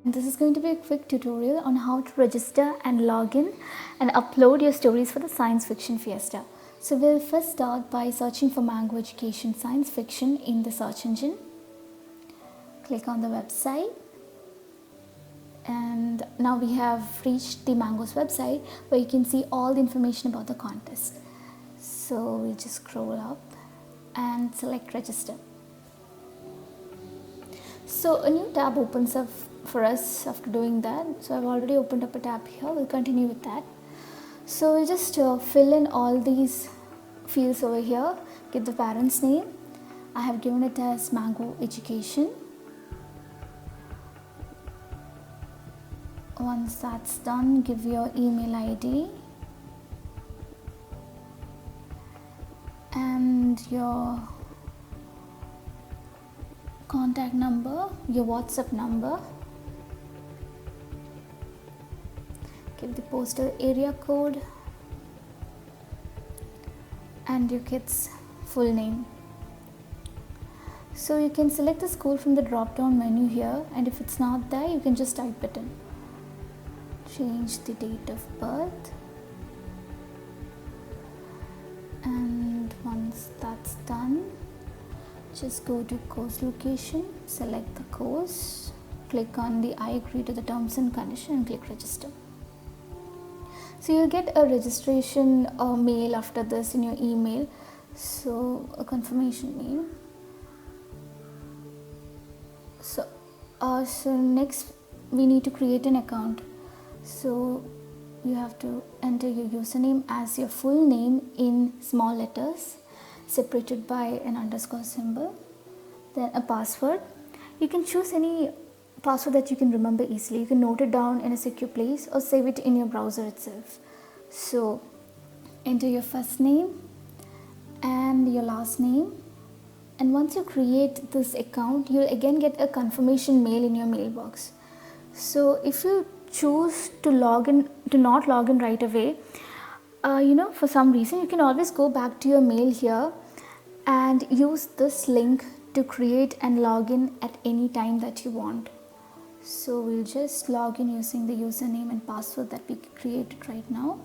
This is going to be a quick tutorial on how to register and log in and upload your stories for the Science Fiction Fiesta. So we'll first start by searching for Mango Education Science Fiction in the search engine. Click on the website, and now we have reached the Mango's website where you can see all the information about the contest. So we'll just scroll up and select register. So a new tab opens up for us after doing that. So I've already opened up a tab here. We'll continue with that. So we'll just fill in all these fields over here. Give the parent's name. I have given it as Mango Education. Once that's done, give your email ID and your contact number, your WhatsApp number. Give the postal area code and your kid's full name. So you can select the school from the drop down menu here, and if it's not there, you can just type it in. Change the date of birth, and once that's done, just go to course location, select the course, click on the I agree to the terms and conditions and click register. So you'll get a registration mail after this in your email, so a confirmation mail. So next we need to create an account. So you have to enter your username as your full name in small letters, separated by an underscore symbol, then a password. You can choose any password that you can remember easily. You can note it down in a secure place or save it in your browser itself. So enter your first name and your last name, and once you create this account, you'll again get a confirmation mail in your mailbox. So if you choose to not log in right away, for some reason, you can always go back to your mail here and use this link to create and log in at any time that you want. So we'll just log in using the username and password that we created right now.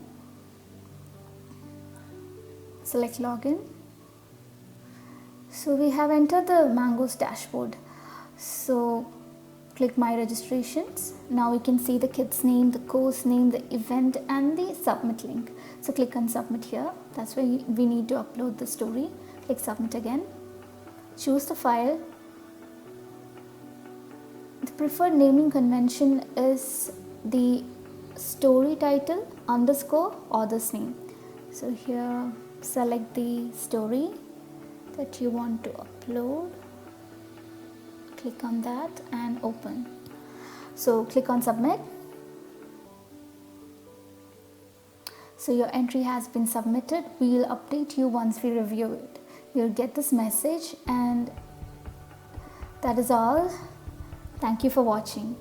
Select login. So we have entered the Mango's dashboard. So click my registrations. Now we can see the kid's name, the course name, the event and the submit link. So click on submit here. That's where we need to upload the story. Click submit again. Choose the file. The preferred naming convention is the story title underscore author's name. So here select the story that you want to upload. Click on that and open. So click on submit. So your entry has been submitted. We will update you once we review it. You'll get this message, and that is all. Thank you for watching.